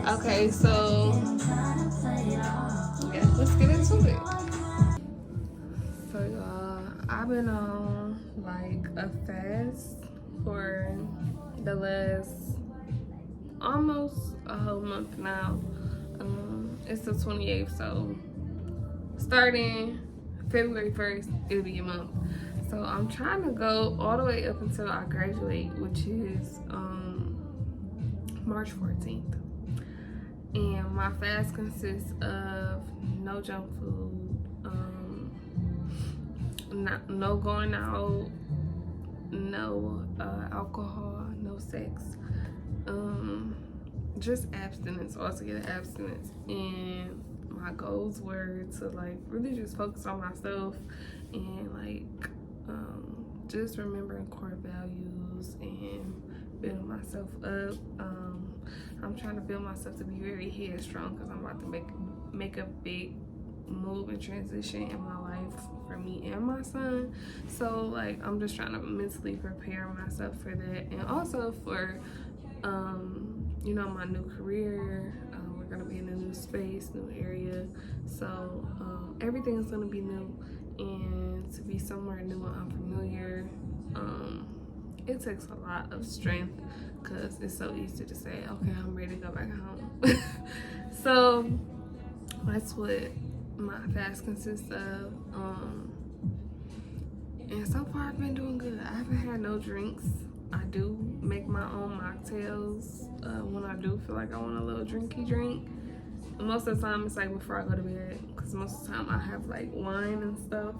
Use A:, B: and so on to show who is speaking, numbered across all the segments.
A: Okay, so yeah, let's get into it. So y'all, I've been on like a fast for the last almost a whole month now. It's the 28th, so starting February 1st, it'll be a month. So I'm trying to go all the way up until I graduate, which is March 14th. And my fast consists of no junk food, no going out, no alcohol, no sex, just abstinence, altogether abstinence. And my goals were to like really just focus on myself and like just remembering core values and building myself up. I'm trying to build myself to be very headstrong because I'm about to make a big move and transition in my life for me and my son. So like I'm just trying to mentally prepare myself for that, and also for you know, my new career. We're gonna be in a new space, new area, so everything's gonna be new, and to be somewhere new and unfamiliar, it takes a lot of strength because it's so easy to say, okay, I'm ready to go back home. So that's what my fast consists of. And so far I've been doing good. I haven't had no drinks. I do make my own mocktails when I do feel like I want a little drinky drink. Most of the time it's like before I go to bed, because most of the time I have like wine and stuff.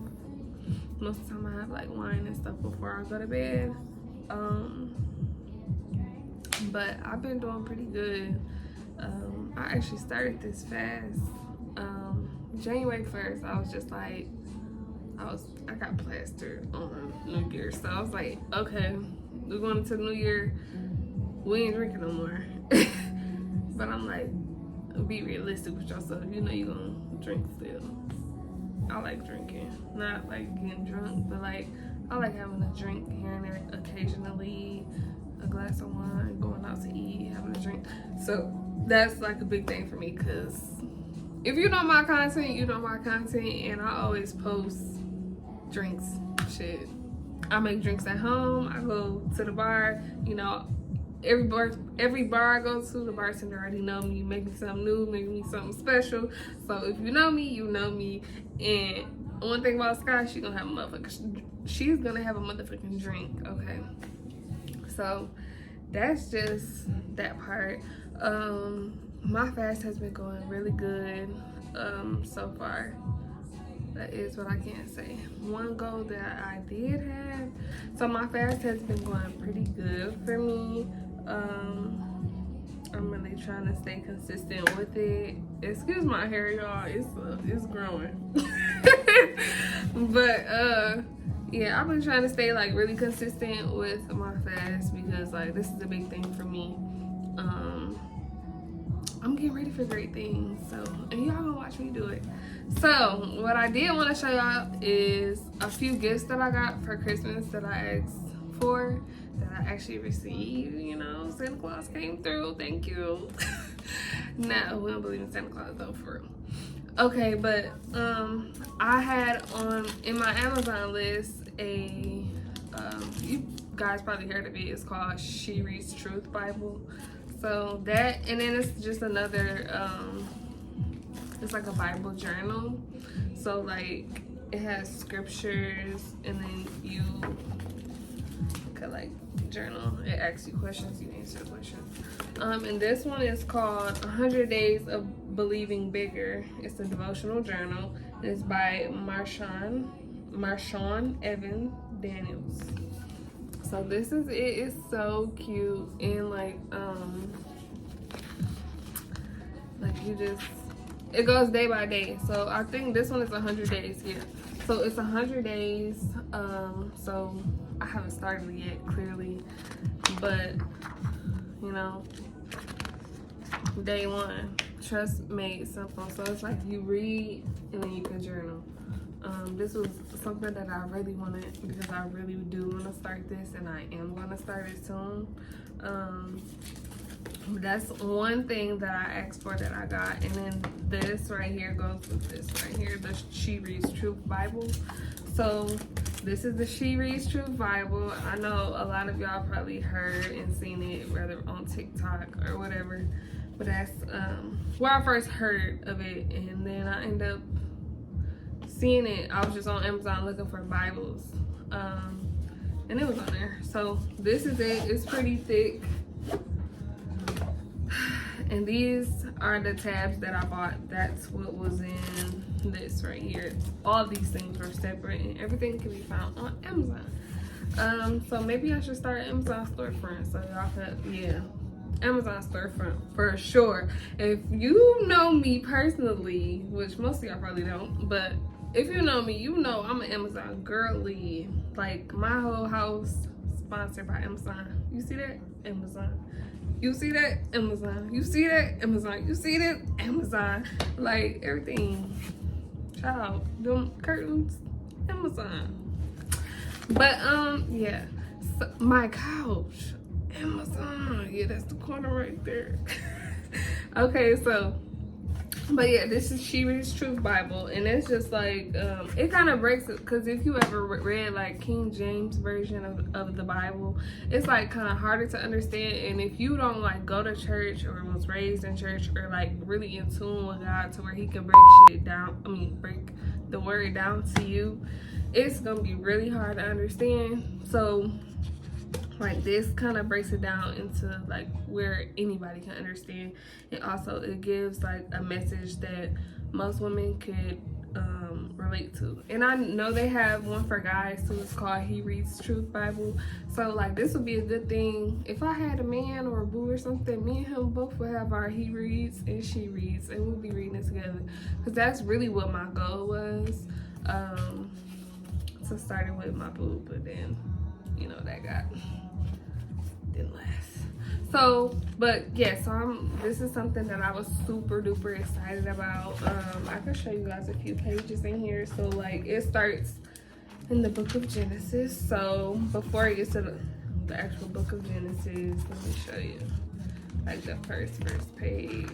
A: Most of the time I have like wine and stuff before I go to bed. But I've been doing pretty good. I actually started this fast January 1st. I was just like, I got plastered on New Year, so I was like, okay, we're going into the New Year, we ain't drinking no more. But I'm like, be realistic with yourself. You know you're gonna drink still. I like drinking, not like getting drunk, but like I like having a drink here and there occasionally, a glass of wine, going out to eat, having a drink. So that's like a big thing for me, because if you know my content, you know my content, and I always post drinks, shit. I make drinks at home. I go to the bar, you know, every bar I go to, the bartender already know me, make me something new, make me something special. So if you know me, you know me. And one thing about Sky, she's gonna have a motherfucking drink, okay? So that's just that part. My fast has been going really good so far. That is what I can say. One goal that I did have, so my fast has been going pretty good for me. I'm really trying to stay consistent with it. Excuse my hair, y'all. It's growing. But yeah, I've been trying to stay like really consistent with my fast, because like this is a big thing for me. I'm getting ready for great things, so, and y'all gonna watch me do it. So what I did want to show y'all is a few gifts that I got for Christmas that I asked for, that I actually received. You know, Santa Claus came through. Thank you. No, we don't believe in Santa Claus though, for real. Okay, but I had in my Amazon list a you guys probably heard of it. It's called She Reads Truth Bible. So that, and then it's just another it's like a Bible journal. So like it has scriptures, and then you could like journal. It asks you questions, you answer the questions. And this one is called 100 Days of Believing Bigger. It's a devotional journal. It's by Marshawn Evan Daniels. So this is it. It's so cute, and like you just, it goes day by day. So I think this one is 100 days. Yeah. So it's 100 days. So I haven't started it yet, clearly, but you know, day one, trust made simple. So it's like you read and then you can journal. This was something that I really wanted, because I really do want to start this, and I am going to start it soon. That's one thing that I asked for that I got. And then this right here goes with this right here, the She Reads Truth Bible. So this is the She Reads Truth Bible. I know a lot of y'all probably heard and seen it, whether on TikTok or whatever. But that's where I first heard of it. And then I ended up seeing it. I was just on Amazon looking for Bibles. And it was on there. So this is it. It's pretty thick. And these are the tabs that I bought. That's what was in this right here. All these things were separate and everything can be found on Amazon. So maybe I should start an Amazon storefront so y'all could, yeah, Amazon storefront for sure. If you know me personally, which most of y'all probably don't, but if you know me, you know I'm an Amazon girly. Like my whole house sponsored by Amazon. You see that? Amazon. You see that? Amazon. You see that? Amazon. You see that? Amazon. Like everything. Child, them curtains, Amazon. But yeah. So, my couch, Amazon. Yeah, that's the corner right there. Okay, so but yeah, this is She Reads Truth Bible, and it's just like it kind of breaks it, because if you ever read like King James version of the Bible, it's like kind of harder to understand. And if you don't like go to church or was raised in church or like really in tune with God to where he can break shit down, break the word down to you, it's gonna be really hard to understand. So like this kind of breaks it down into like where anybody can understand. And also it gives like a message that most women could relate to. And I know they have one for guys too. It's called He Reads Truth Bible. So like this would be a good thing if I had a man or a boo or something. Me and him both would have our He Reads and She Reads, and we'll be reading it together, because that's really what my goal was. So starting with my boo, but then you know that didn't last. So but yeah, so this is something that I was super duper excited about. I can show you guys a few pages in here. So like it starts in the book of Genesis. So before it gets to the actual book of Genesis, let me show you like the first page.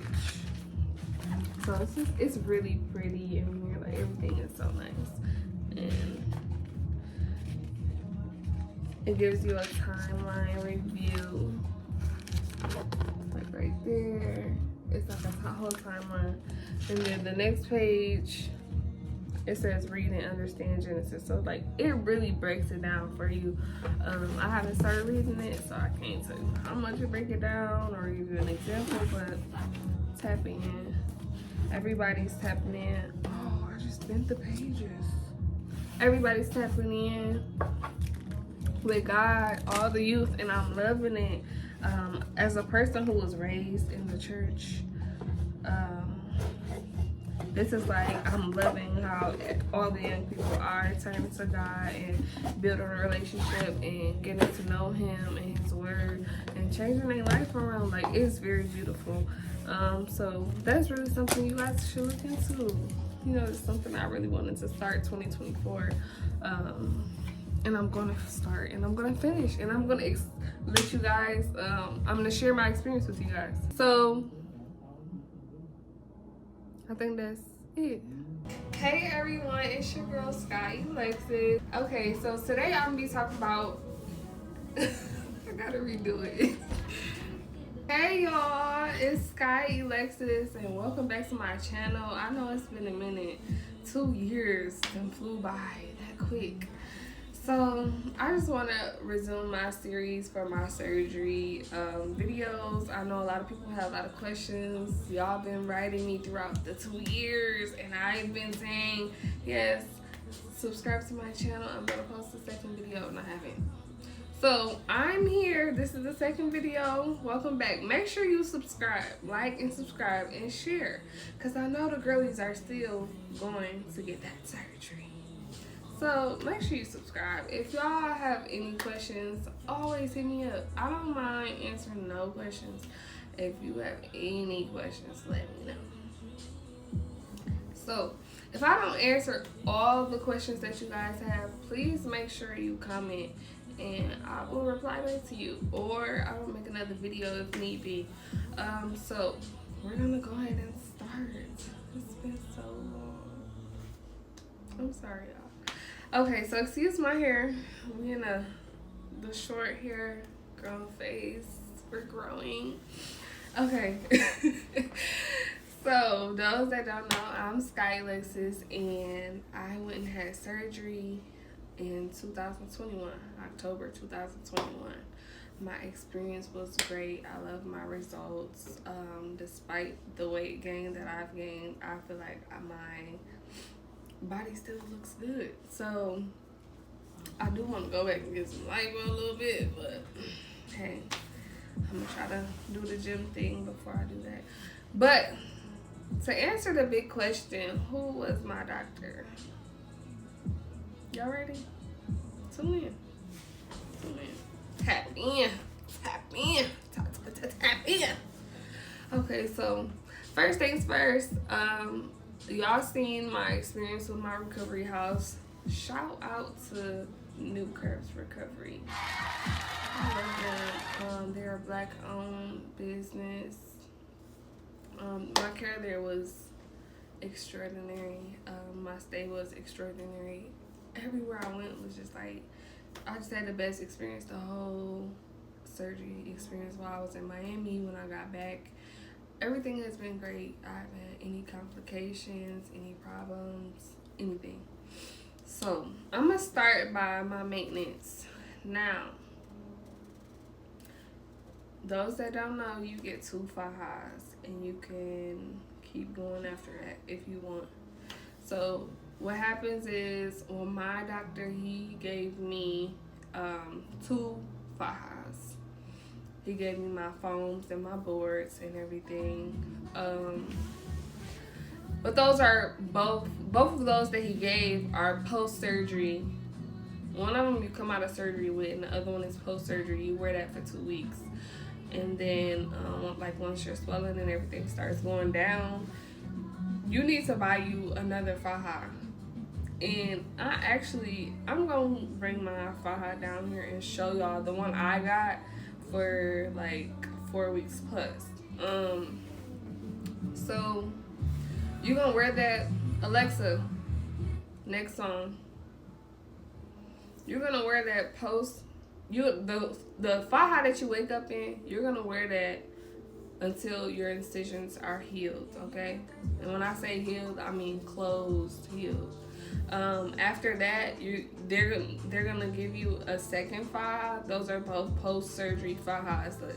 A: So it's really pretty in here. Like everything is so nice, and it gives you a timeline review, like right there. It's like a whole timeline. And then the next page, it says read and understand Genesis. So like it really breaks it down for you. I haven't started reading it, so I can't tell you how much it break it down or give you an example, but tapping in. Everybody's tapping in. Oh, I just bent the pages. Everybody's tapping in with God, all the youth, and I'm loving it. As a person who was raised in the church, this is like, I'm loving how all the young people are turning to God and building a relationship and getting to know him and his word and changing their life around. Like, it's very beautiful. So that's really something you guys should look into. You know, it's something I really wanted to start 2024. And I'm gonna start and I'm gonna finish and I'm gonna let you guys, I'm gonna share my experience with you guys. So I think that's it. Hey everyone, it's your girl Sky Alexis. Okay, so today I'm gonna be talking about I gotta redo it. Hey y'all, it's Sky Alexis and welcome back to my channel. I know it's been a minute. 2 years done flew by that quick. So I just want to resume my series for my surgery videos. I know a lot of people have a lot of questions. Y'all been writing me throughout the 2 years, and I've been saying, yes, subscribe to my channel. I'm going to post the second video, and I haven't. So I'm here. This is the second video. Welcome back. Make sure you subscribe, like and subscribe and share, because I know the girlies are still going to get that surgery. So make sure you subscribe. If y'all have any questions, always hit me up. I don't mind answering no questions. If you have any questions, let me know. So if I don't answer all the questions that you guys have, please make sure you comment and I will reply back to you, or I will make another video if need be. So we're gonna go ahead and start. It's been so long. I'm sorry, y'all. Okay, so excuse my hair. We in the short hair grown phase. We're growing. Okay. So those that don't know, I'm Sky Alexis, and I went and had surgery in 2021, October 2021. My experience was great. I love my results. Despite the weight gain that I've gained, I feel like my body still looks good. So I do want to go back and get some lipo a little bit, but hey, I'm gonna try to do the gym thing before I do that. But to answer the big question, who was my doctor? Y'all ready? Tune in. Tap in. Tap in. Okay, so first things first, y'all seen my experience with my recovery house. Shout out to New Curves Recovery. I love them. They're a black-owned business. My care there was extraordinary. My stay was extraordinary. Everywhere I went was just like, I just had the best experience the whole surgery experience while I was in Miami. When I got back, everything has been great. I haven't had any complications, any problems, anything. So I'm gonna start by my maintenance. Now, those that don't know, you get 2 fahas, and you can keep going after that if you want. So what happens is, well, my doctor, he gave me 2 fahas. He gave me my foams and my boards and everything. But those are both of those that he gave are post-surgery. One of them you come out of surgery with, and the other one is post-surgery. You wear that for 2 weeks. And then, like, once your swelling and everything starts going down, you need to buy you another faja. And I'm going to bring my faja down here and show y'all the one I got for, like, 4 weeks plus. So, you're going to wear that. Alexa, next song. You're going to wear that the faja that you wake up in, you're gonna wear that until your incisions are healed, okay? And when I say healed, I mean closed, healed. After that, they're gonna give you a second faja. Those are both post-surgery fajas. So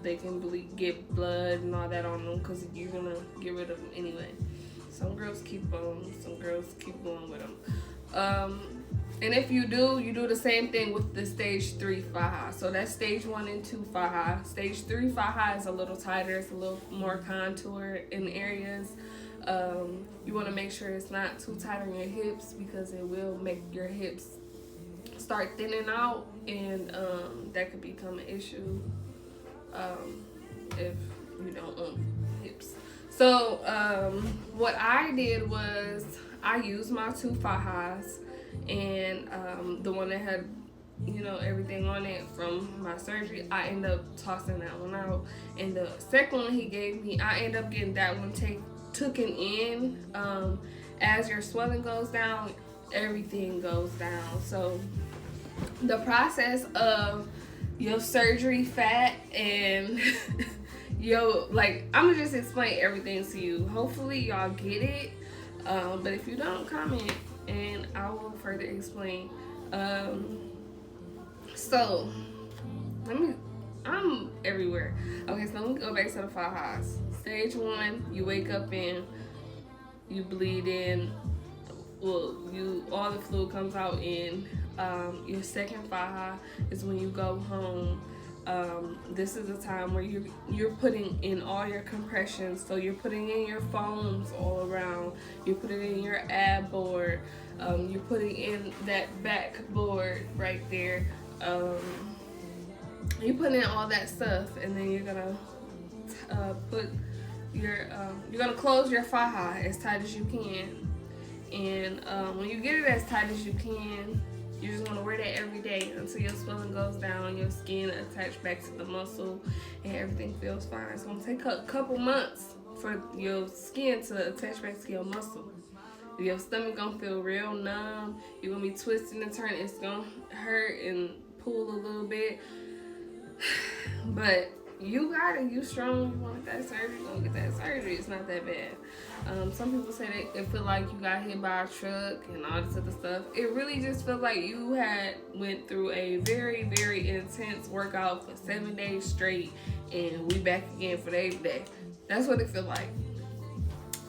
A: they can get blood and all that on them because you're gonna get rid of them anyway. Some girls keep them, some girls keep going with them. And if you do the same thing with the stage 3 faja. So that's stage 1 and 2 faja. Stage 3 faja is a little tighter. It's a little more contour in areas. You want to make sure it's not too tight on your hips because it will make your hips start thinning out, and that could become an issue if you don't own hips. So what I did was I used my 2 fajas. And the one that had, everything on it from my surgery, I ended up tossing that one out. And the second one he gave me, I ended up getting that one taken in. As your swelling goes down, everything goes down. So the process of your surgery fat and I'm gonna just explain everything to you. Hopefully y'all get it. But if you don't, comment and I will further explain. So I'm everywhere. Okay, so let me go back to the fajas. Stage 1, you wake up in, you bleed in, all the fluid comes out in. Your second faja is when you go home. This is a time where you're putting in all your compressions. So you're putting in your foams all around. You're putting in your ab board. You're putting in that back board right there. You're putting in all that stuff, and then you're gonna you're gonna close your faja as tight as you can. And when you get it as tight as you can, You just want to wear that every day until your swelling goes down, your skin attached back to the muscle, and everything feels fine. It's going to take a couple months for your skin to attach back to your muscle. Your stomach going to feel real numb. You're going to be twisting and turning. It's going to hurt and pull a little bit. But you got it. You strong. You want that surgery, you're going to get that surgery. It's not that bad. Some people say they feel like you got hit by a truck and all this other stuff. It really just feels like you had went through a very, very intense workout for 7 days straight, and we back again for the 8th day. That's what it feels like.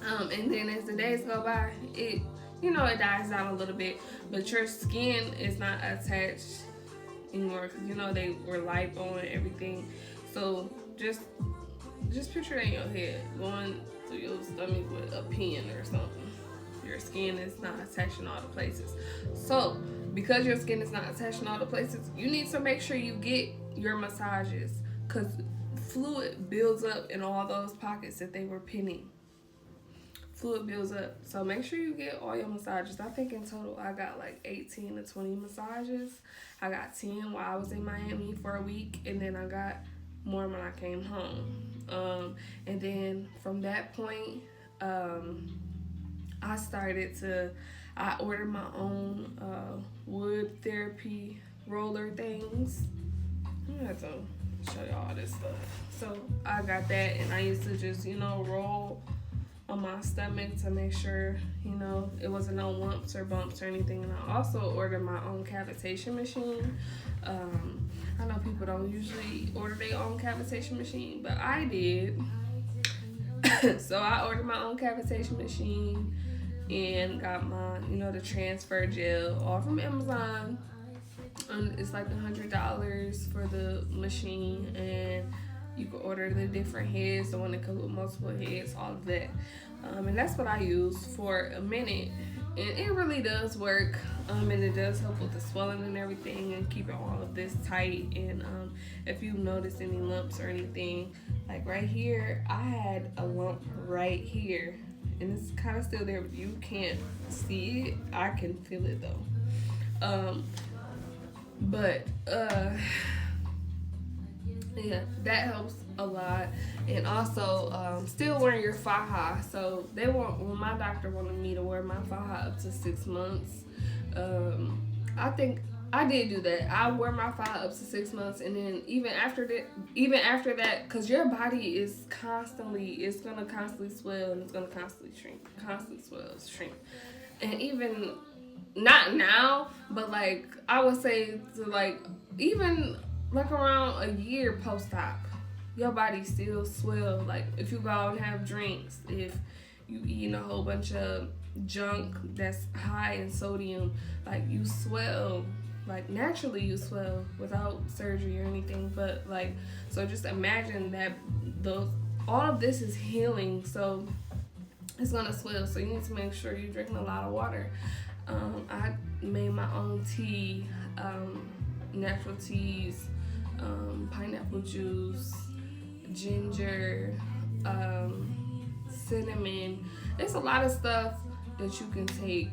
A: And then as the days go by, it dies down a little bit, but your skin is not attached anymore because they were lipo and everything. So just picture that in your head, going through your stomach with a pin or something. Your skin is not attached in all the places. So because your skin is not attached in all the places, you need to make sure you get your massages, because fluid builds up in all those pockets that they were pinning. Fluid builds up. So make sure you get all your massages. I think in total I got like 18 to 20 massages. I got 10 while I was in Miami for a week, and then I got more when I came home. And then from that point, I ordered my own wood therapy roller things. I'm gonna have to show y'all all this stuff. So I got that, and I used to just roll on my stomach to make sure it wasn't no lumps or bumps or anything. And I also ordered my own cavitation machine. I know people don't usually order their own cavitation machine, but I did. So I ordered my own cavitation machine and got my the transfer gel all from Amazon. It's like $100 for the machine, and you can order the different heads, the one that comes with multiple heads, all of that. And that's what I used for a minute. And it really does work. And it does help with the swelling and everything and keeping all of this tight. And if you notice any lumps or anything, like right here, I had a lump right here. And it's kind of still there, but you can't see it. I can feel it though. Yeah, that helps a lot. And also, still wearing your faja. So when my doctor wanted me to wear my faja up to 6 months, I think I did do that. I wear my faja up to 6 months, and then even after that, because your body is it's gonna constantly swell, and it's gonna constantly shrink. And even not now, but like I would say to like even like around a year post-op, your body still swell. Like if you go out and have drinks, if you eat a whole bunch of junk that's high in sodium, like you swell. Like naturally you swell without surgery or anything. But like, so just imagine that all of this is healing, so it's gonna swell. So you need to make sure you're drinking a lot of water. I made my own tea, natural teas, pineapple juice, ginger, cinnamon. It's a lot of stuff that you can take.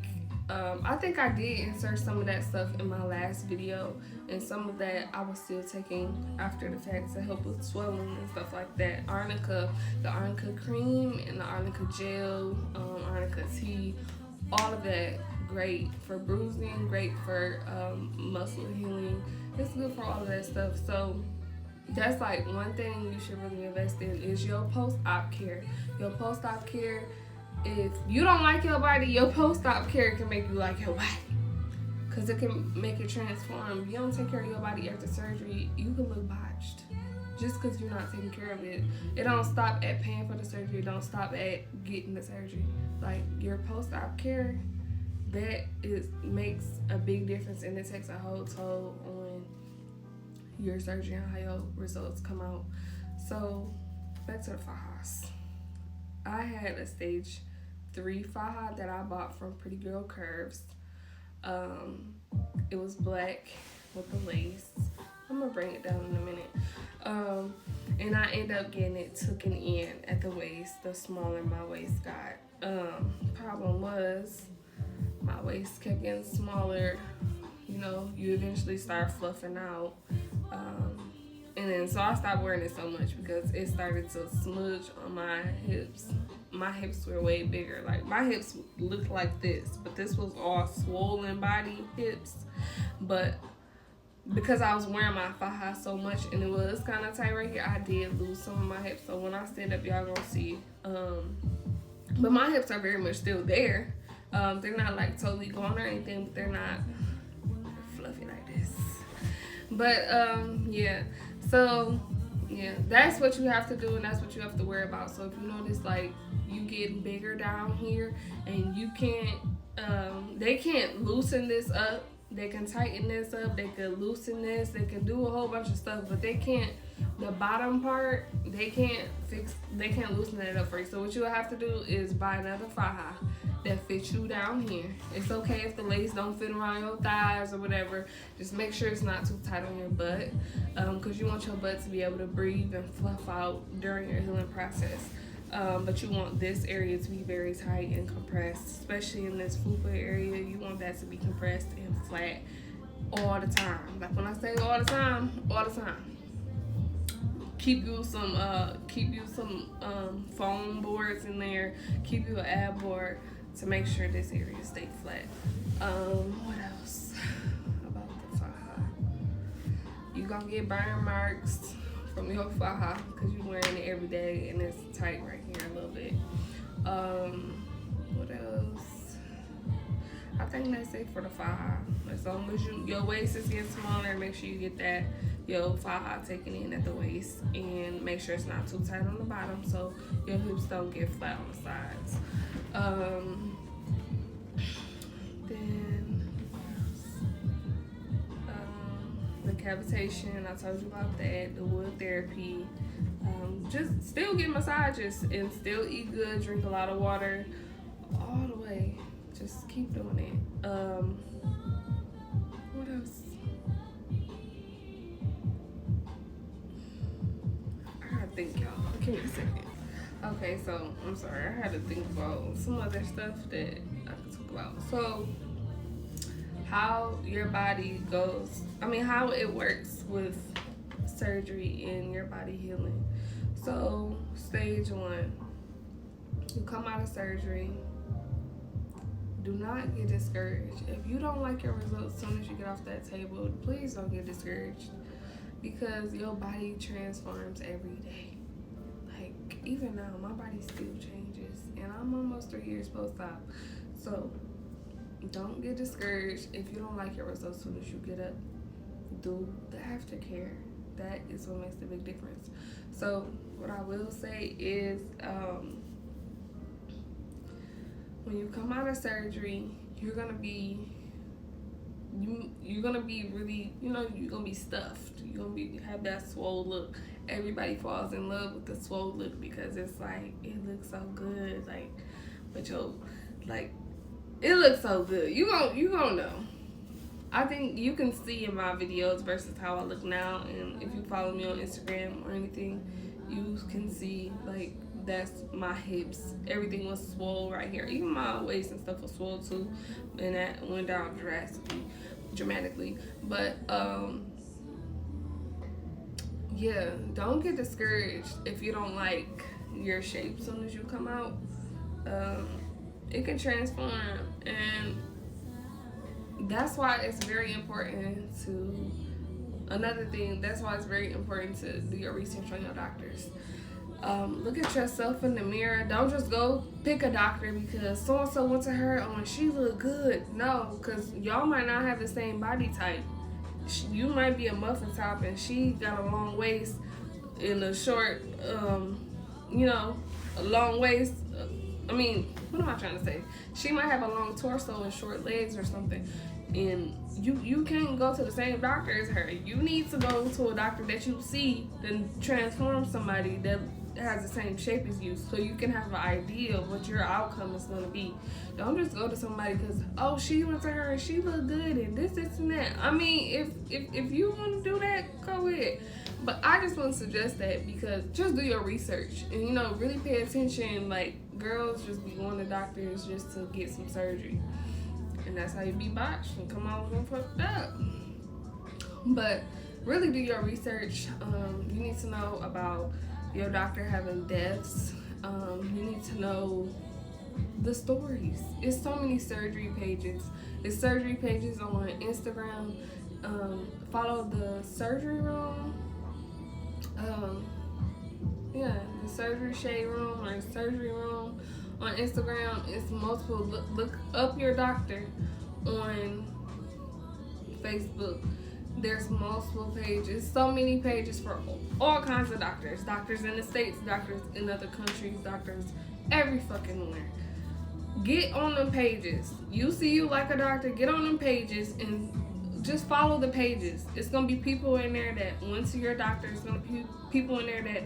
A: I think I did insert some of that stuff in my last video, and some of that I was still taking after the fact to help with swelling and stuff like that. The arnica cream and the arnica gel, arnica tea, all of that great for bruising, great for muscle healing. It's good for all of that stuff. So that's like one thing you should really invest in is your post-op care. Your post-op care, if you don't like your body, your post-op care can make you like your body, because it can make it transform. If you don't take care of your body after surgery, you can look botched just because you're not taking care of it. It don't stop at paying for the surgery. It don't stop at getting the surgery. Like your post-op care, makes a big difference, and it takes a whole toll on your surgery and how your results come out. So back to the fajas. I had a stage 3 faja that I bought from Pretty Girl Curves. It was black with the lace. I'm gonna bring it down in a minute. And I ended up getting it taken in at the waist, the smaller my waist got. Problem was my waist kept getting smaller you know, you eventually start fluffing out. And then so I stopped wearing it so much because it started to smudge on my hips. My hips were way bigger. Like my hips looked like this, but this was all swollen body hips. But because I was wearing my faja so much and it was kind of tight right here, I did lose some of my hips. So when I stand up, y'all gonna see. But my hips are very much still there. They're not like totally gone or anything, but they're not fluffy like this. But yeah, so yeah, that's what you have to do and that's what you have to worry about. So if you notice like you get bigger down here and you can't, they can't loosen this up. They can tighten this up, they can loosen this, they can do a whole bunch of stuff, but they can't, the bottom part, they can't loosen it up for you. So what you'll have to do is buy another faja that fits you down here. It's okay if the lace don't fit around your thighs or whatever. Just make sure it's not too tight on your butt, because you want your butt to be able to breathe and fluff out during your healing process. But you want this area to be very tight and compressed, especially in this fupa area. You want that to be compressed and flat all the time. Like when I say all the time, all the time. Keep you some foam boards in there. Keep you an ab board to make sure this area stay flat. What else about the faja? You gonna get burn marks from your faja because you're wearing it every day and it's tight right here a little bit. What else? I think that's it for the faja. As long as your waist is getting smaller, make sure you get that your faja taken in at the waist and make sure it's not too tight on the bottom so your hips don't get flat on the sides. Then the cavitation, I told you about that. The wood therapy. Just still get massages and still eat good, drink a lot of water, all the way. Just keep doing it. What else? I gotta think, y'all. Give me a second. Okay, so I'm sorry. I had to think about some other stuff that I could talk about. So, how your body goes, how it works with surgery and your body healing. So, stage 1, you come out of surgery. Do not get discouraged. If you don't like your results as soon as you get off that table, please don't get discouraged because your body transforms every day. Like, even now, my body still changes and I'm almost 3 years post-op. So, don't get discouraged if you don't like your results as soon as you get up. Do the aftercare. That is what makes the big difference. So, what I will say is, when you come out of surgery, you're gonna be really, you're gonna be stuffed. You're gonna have that swole look. Everybody falls in love with the swole look because it's like, it looks so good. Like, but it looks so good. You gonna know. I think you can see in my videos versus how I look now, and if you follow me on Instagram or anything, you can see like that's my hips. Everything was swole right here. Even my waist and stuff was swole too, and that went down dramatically. But yeah, don't get discouraged if you don't like your shape as soon as you come out. It can transform, and that's why it's very important to, that's why it's very important to do your research on your doctors. Look at yourself in the mirror. Don't just go pick a doctor because so-and-so went to her and she looked good. No, because y'all might not have the same body type. You might be a muffin top and she got a long waist and a short, a long waist. What am I trying to say? She might have a long torso and short legs or something. And you can't go to the same doctor as her. You need to go to a doctor that you see then transform somebody that has the same shape as you so you can have an idea of what your outcome is going to be. Don't just go to somebody because, oh, she went to her and she looked good and this and that. If you want to do that, go ahead. But I just want to suggest that because just do your research and, really pay attention. Like, girls just be going to doctors just to get some surgery. And that's how you be botched and come out looking fucked up. But really do your research. You need to know about your doctor having deaths. You need to know the stories. It's so many surgery pages. It's surgery pages on Instagram. Follow the surgery room. The surgery shade room or surgery room on Instagram. It's multiple. Look up your doctor on Facebook. There's multiple pages, so many pages for all kinds of doctors. Doctors in the States, doctors in other countries, doctors every fucking where. Get on them pages. You see you like a doctor, get on them pages and just follow the pages. It's gonna be people in there that went to your doctor. It's gonna be people in there that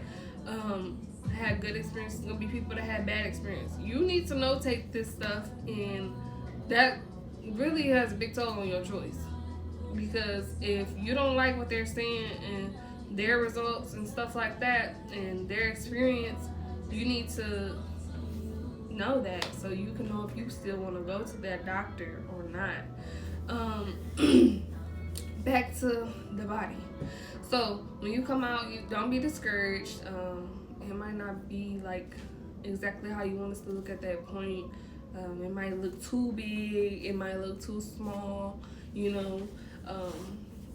A: had good experience. It's gonna be people that had bad experience. You need to notate this stuff, and that really has a big toll on your choice. Because if you don't like what they're saying and their results and stuff like that and their experience, you need to know that so you can know if you still want to go to that doctor or not. Back to the body. So when you come out, you don't be discouraged. It might not be like exactly how you want us to look at that point. It might look too big. It might look too small. You know,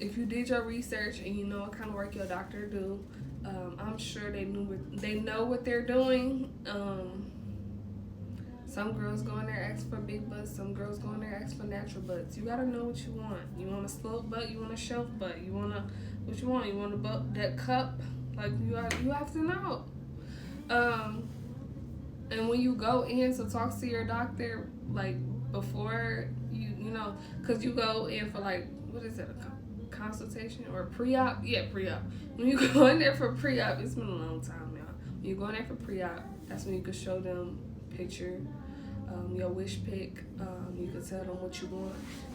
A: if you did your research and you know what kind of work your doctor do, I'm sure they know what they're doing. Some girls go in there ask for big butts. Some girls go in there ask for natural butts. You gotta know what you want. You want a slope butt? You want a shelf butt? You want what you want? You want a butt that cup? Like you have to know. And when you go in to talk to your doctor, like before you know, cause you go in for like what is it, a consultation or a pre-op? Yeah, pre-op. When you go in there for pre-op, it's been a long time now. When you go in there for pre-op, that's when you can show them picture. Your wish pick. You can tell them what you want.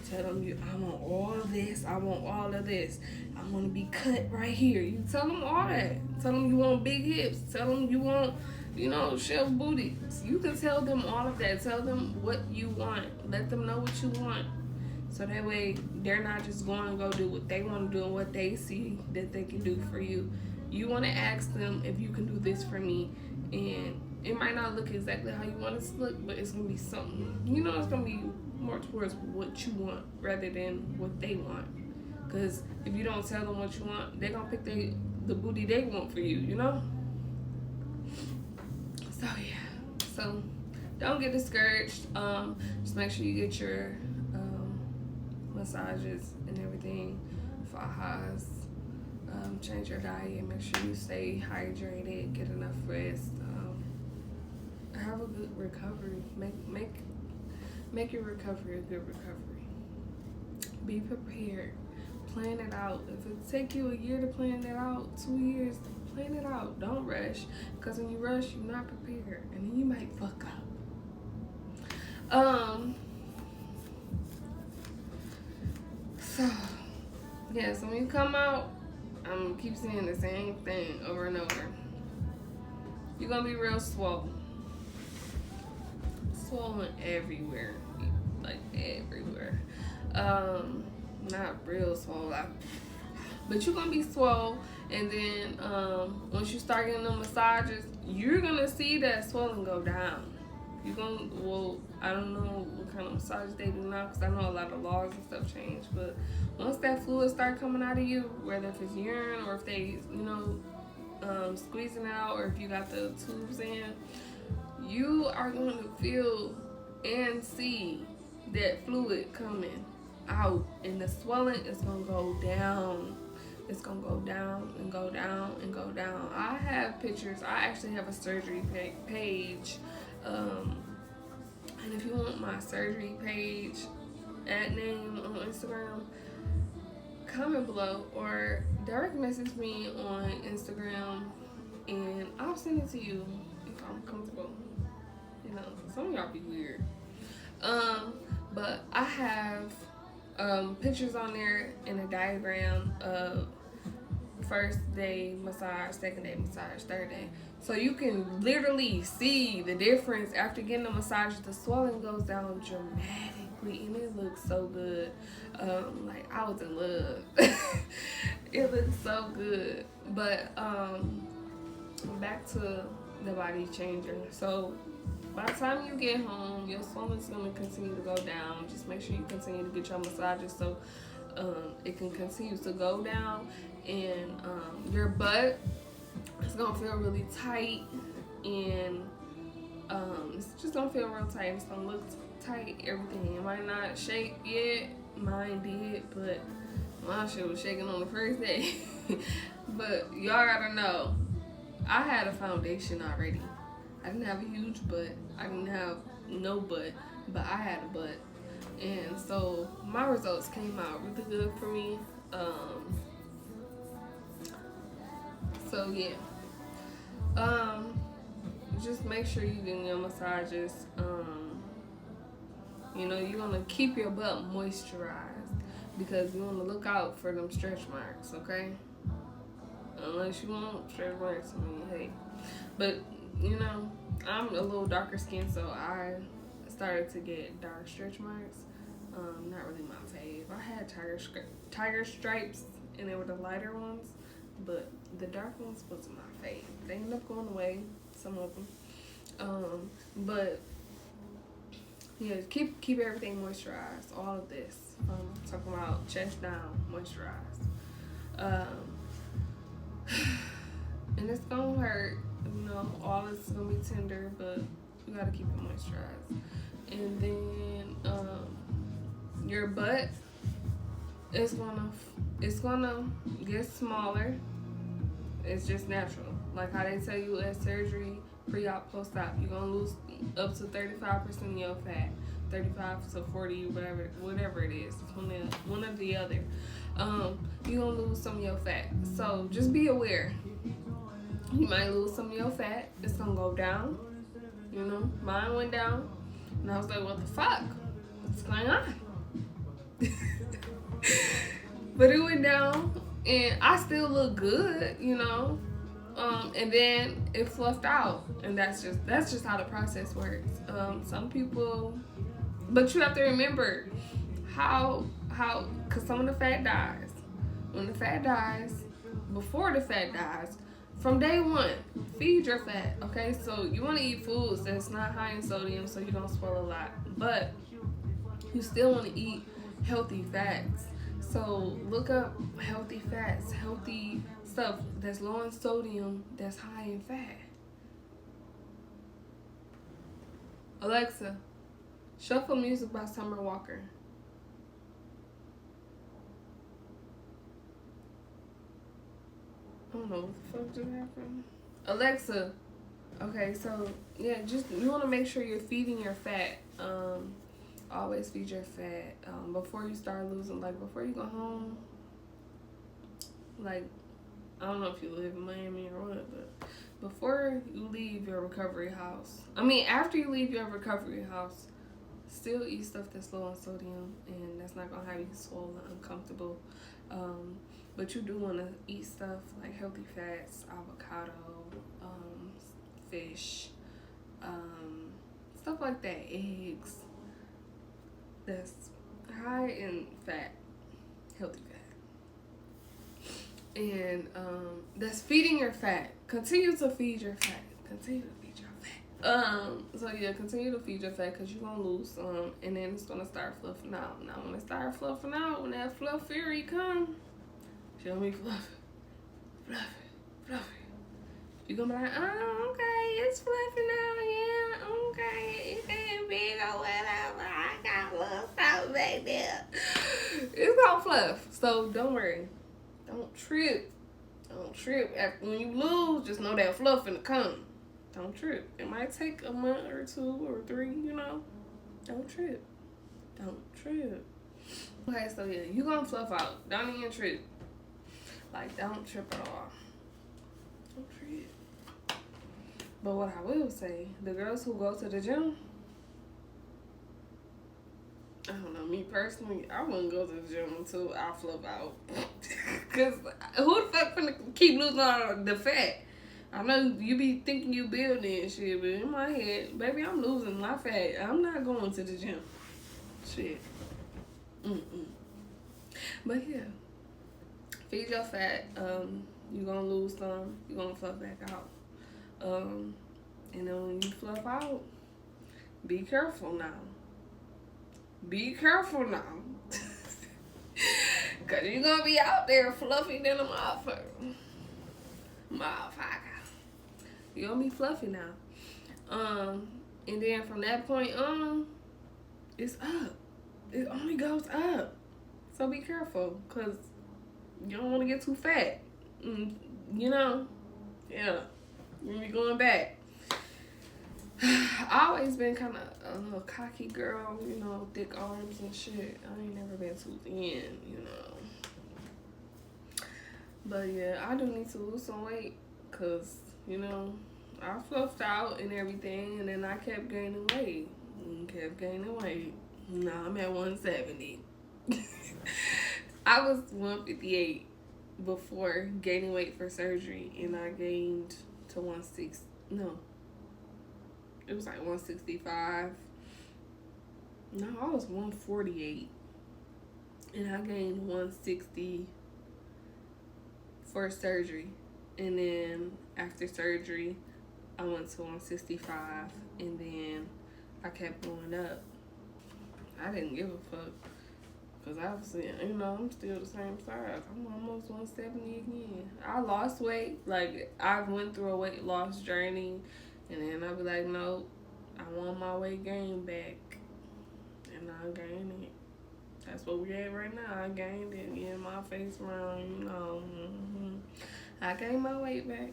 A: Tell them I want all of this. I want all of this. I want to be cut right here. You tell them all that. Tell them you want big hips. Tell them you want, shelf booty. You can tell them all of that. Tell them what you want. Let them know what you want. So that way they're not just going to go do what they want to do and what they see that they can do for you. You want to ask them if you can do this for me, and it might not look exactly how you want it to look, but it's going to be something. It's going to be more towards what you want rather than what they want. Because if you don't tell them what you want, they're going to pick the booty they want for you, So, yeah. So, don't get discouraged. Just make sure you get your massages and everything, fajas. Change your diet. Make sure you stay hydrated. Get enough rest. Have a good recovery. Make your recovery a good recovery. Be prepared. Plan it out. If it take you a year to plan it out, 2 years, plan it out. Don't rush, because when you rush, you're not prepared, and then you might fuck up. So when you come out, I'm gonna keep saying the same thing over and over. You're gonna be real swollen. Swollen everywhere, like everywhere. Not real swollen, but you're gonna be swole. And then once you start getting the massages, you're gonna see that swelling go down. I don't know what kind of massage they do now, because I know a lot of laws and stuff change. But once that fluid start coming out of you, whether if it's urine or if they, squeezing out, or if you got the tubes in, you are going to feel and see that fluid coming out, and the swelling is going to go down. It's going to go down and go down and go down. I have pictures. I actually have a surgery page. And if you want my surgery page @name on Instagram, comment below or direct message me on Instagram, and I'll send it to you if I'm comfortable. Some of y'all be weird. But I have pictures on there and a diagram of first day massage, second day massage, third day. So you can literally see the difference after getting a massage. The swelling goes down dramatically. perfectly, and it looks so good. Like I was in love. It looks so good. But back to the body changer. So by the time you get home, your swelling is going to continue to go down. Just make sure you continue to get your massages so it can continue to go down. And your butt is going to feel really tight. And it's just going to feel real tight. It's going to look tight, everything. It might not shake yet. Mine did, but my shit was shaking on the first day. But y'all gotta know, I had a foundation already. I didn't have a huge butt. I didn't have no butt, but I had a butt. And so my results came out really good for me. So yeah. Just make sure you're getting your massages. You know, you want to keep your butt moisturized because you want to look out for them stretch marks, okay? Unless you want stretch marks, I mean, hey. But, you know, I'm a little darker skinned, so I started to get dark stretch marks. Not really my fave. I had tiger stripes, and they were the lighter ones, but the dark ones wasn't my fave. They ended up going away, some of them. But yeah, keep everything moisturized. All of this. Talking about chest down, moisturized. And it's gonna hurt. You know, all this is gonna be tender, but you gotta keep it moisturized. And then your butt is gonna get smaller. It's just natural. Like how they tell you at surgery, pre-op, post-op, you're gonna lose up to 35% of your fat, 35 to 40, whatever it is. It's one or the other. You're gonna lose some of your fat. So just be aware. You might lose some of your fat. It's gonna go down. You know, mine went down, and I was like, "What the fuck? What's going on?" But it went down, and I still look good. You know. And then it fluffed out, and that's just how the process works. Some people, but you have to remember how because some of the fat dies. When the fat dies, before the fat dies, from day one, feed your fat. Okay, so you want to eat foods that's not high in sodium, so you don't swell a lot, but you still want to eat healthy fats. So look up healthy fats, healthy stuff that's low in sodium, that's high in fat. Alexa, shuffle music by Summer Walker. I don't know what the fuck just happened. Alexa, okay, so yeah, just you want to make sure you're feeding your fat. Always feed your fat before you start losing. Like before you go home. Like I don't know if you live in Miami or what, but before you leave your recovery house, after you leave your recovery house, still eat stuff that's low in sodium, and that's not gonna have you swollen, uncomfortable. But you do want to eat stuff like healthy fats, avocado, fish, stuff like that, eggs. That's high in fat, healthy fat. And that's feeding your fat. Continue to feed your fat. Continue to feed your fat. So yeah, continue to feed your fat because you're gonna lose some, and then it's gonna start fluffing out. Now when it start fluffing out, when that fluff fury come, show me fluffy. You're gonna be like, oh, okay, it's fluffing out, yeah, okay, it's getting big or whatever. I got a little stuff back there. It's gonna fluff, so don't worry. Don't trip. After, when you lose, just know that fluff finna come. Don't trip. It might take a month or 2 or 3, you know. Don't trip. Okay, so yeah, you gonna fluff out. Don't even trip. Like, don't trip at all. Don't trip. But what I will say, the girls who go to the gym, I don't know, me personally, I wouldn't go to the gym until I fluff out. Because who the fuck finna keep losing all the fat? I know you be thinking you building and shit, but in my head, baby, I'm losing my fat. I'm not going to the gym. Shit. Mm-mm. But yeah, feed your fat. You gonna lose some. You gonna fluff back out. And then when you fluff out, be careful now. Be careful now. Cause you're gonna be out there fluffy than a motherfucker. Motherfucker. You're gonna be fluffy now. And then from that point on, it's up. It only goes up. So be careful, cause you don't want to get too fat. You know, yeah. You're gonna be going back. I always been kind of a little cocky girl, you know, thick arms and shit. I ain't never been too thin, you know. But yeah, I do need to lose some weight, cause you know I fluffed out and everything, and then I kept gaining weight. Now I'm at 170. I was 158 before gaining weight for surgery, and I gained to 160. No, it was like 165. No, I was 148, and I gained 160 for surgery. And then after surgery, I went to 165, and then I kept going up. I didn't give a fuck, because obviously, you know, I'm still the same size. I'm almost 170 again. I lost weight. Like, I went through a weight loss journey, and then I'll be like, nope, I want my weight gain back. And I gained it. That's what we at right now. I gained it, getting my face round, you know. I gained my weight back.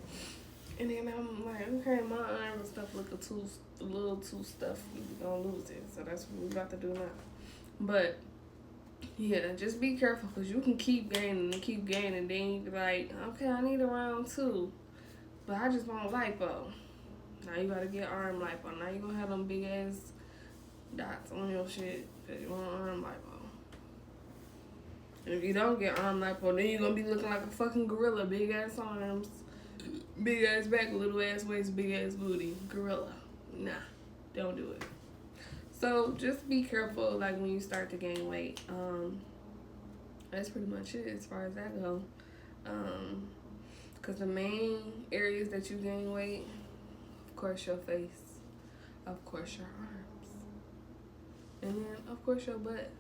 A: And then I'm like, okay, my arms and stuff look a little too stuffy. We're gonna lose it. So that's what we're about to do now. But yeah, just be careful, because you can keep gaining and keep gaining. Then you be like, okay, I need a round 2, but I just want lipo. Now you gotta get arm lipo. Now you gonna have them big ass dots on your shit because you want arm lipo. And if you don't get arm lipo, then you're gonna be looking like a fucking gorilla. Big ass arms, big ass back, little ass waist, big ass booty. Gorilla. Nah, don't do it. So just be careful, like, when you start to gain weight. That's pretty much it as far as that goes. Because the main areas that you gain weight, of course your face, of course your arms, and then of course your butt.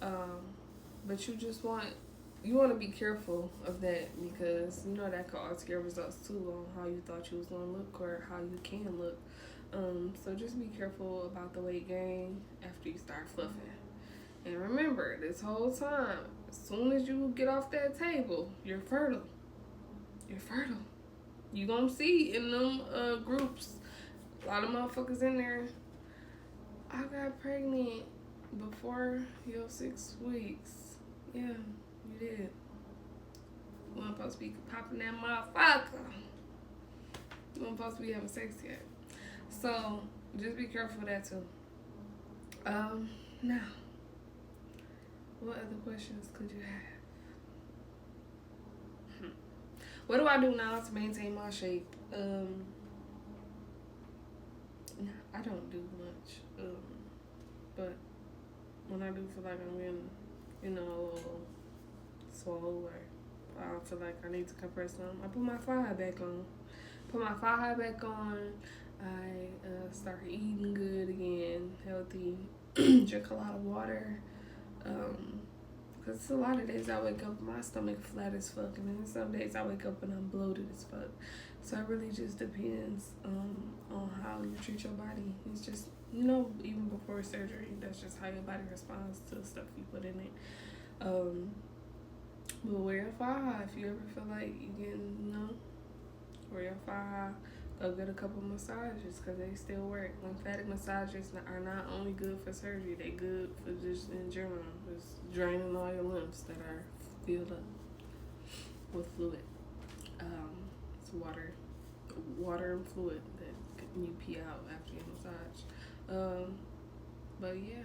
A: But you want to be careful of that, because you know that could alter your results too on how you thought you was going to look or how you can look. So just be careful about the weight gain after you start fluffing. And remember, this whole time, as soon as you get off that table, you're fertile. You're fertile. You gonna see in them groups, a lot of motherfuckers in there, I got pregnant before your 6 weeks. Yeah, you did. You weren't supposed to be popping that motherfucker. You weren't supposed to be having sex yet. So, just be careful of that too. Now, what other questions could you have? What do I do now to maintain my shape? I don't do much. But when I do feel like I'm getting, you know, a little swole, or I feel like I need to compress some, I put my thigh back on. I start eating good again, healthy, drink a lot of water. Because it's a lot of days I wake up my stomach flat as fuck, and then some days I wake up and I'm bloated as fuck. So it really just depends on how you treat your body. It's just, you know, even before surgery, that's just how your body responds to the stuff you put in it. But wear your thigh if you ever feel like you getting, you know, wear your thigh. Go get a couple massages, because they still work. Lymphatic massages are not only good for surgery, they good for just in general. Just draining all your lymphs that are filled up with fluid. It's water and fluid that you pee out after your massage. But yeah.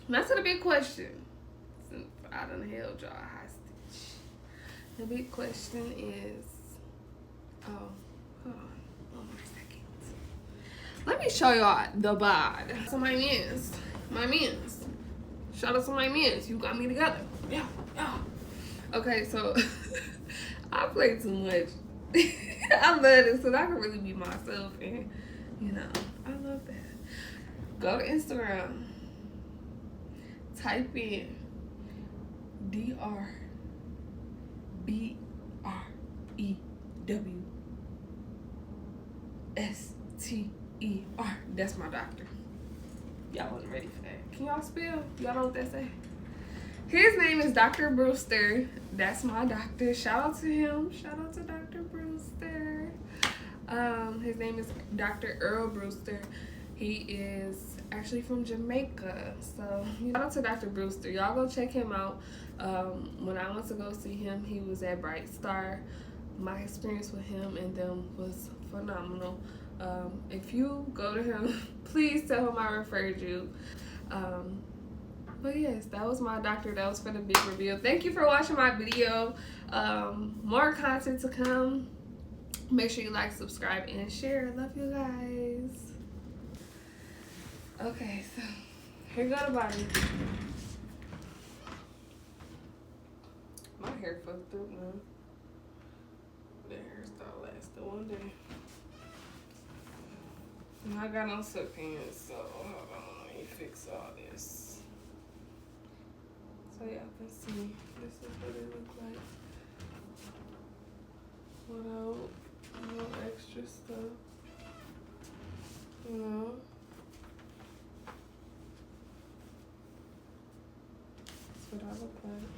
A: Now to the big question. Since I done held y'all hostage. The big question is, hold on 1 more second. Let me show y'all the bod. So my mans. Shout out to my mans. You got me together. Yeah. Okay, so I play too much. I love this so I can really be myself, and you know, I love that. Go to Instagram. Type in DRBREWSTER. That's my doctor. Y'all wasn't ready for that. Can y'all spell? Y'all know what that say? His name is Dr. Brewster. That's my doctor. Shout out to him. Shout out to Dr. Brewster. His name is Dr. Earl Brewster. He is actually from Jamaica. So shout out to Dr. Brewster. Y'all go check him out. When I went to go see him, he was at Bright Star. My experience with him and them was phenomenal. If you go to him, please tell him I referred you. But yes, that was my doctor. That was for the big reveal. Thank you for watching my video. More content to come. Make sure you like, subscribe, and share. Love you guys. Okay, so here go the body. My hair fucked up now. The hairstyle lasted one day. And I got on sweatpants, so hold on, let me fix all this. So y'all can see, this is what it looks like. Without no extra stuff. You know? That's what I look like.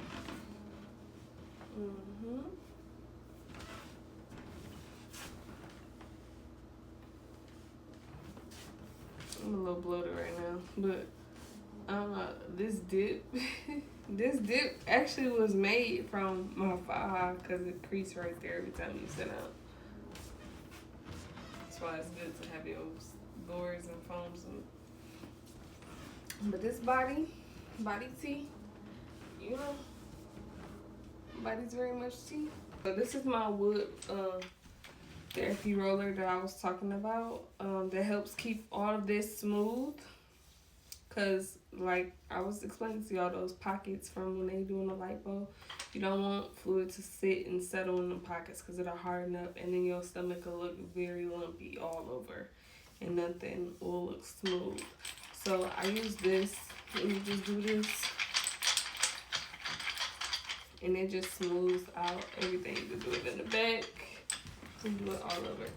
A: I'm a little bloated right now, but this dip, this dip actually was made from my forehead because it creases right there every time you sit down. That's why it's good to have your lures and foams. But this body tea, you know, body's very much tea. So this is my wood therapy roller that I was talking about, that helps keep all of this smooth. Cause like I was explaining to y'all, those pockets from when they doing the lipo, you don't want fluid to sit and settle in the pockets because it'll harden up and then your stomach will look very lumpy all over and nothing will look smooth. So I use this, and you just do this and it just smooths out everything. You can do it in the back, you can do it all over.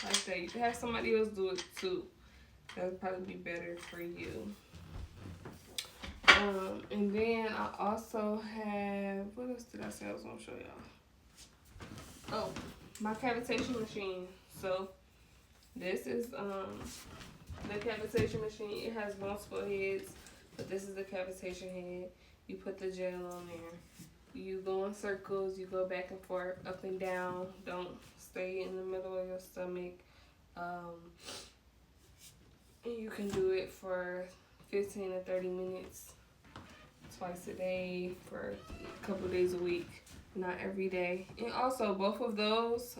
A: Like that. You can have somebody else do it too. That would probably be better for you. And then I also have, what else did I say I was gonna show y'all? Oh, my cavitation machine. So this is the cavitation machine. It has multiple heads, but this is the cavitation head. You put the gel on there. You go in circles, you go back and forth, up and down. Don't stay in the middle of your stomach. And you can do it for 15 to 30 minutes, twice a day, for a couple days a week, not every day. And also, both of those,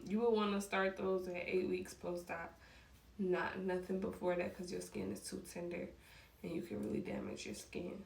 A: you will want to start those at 8 weeks post-op. Nothing before that, because your skin is too tender and you can really damage your skin.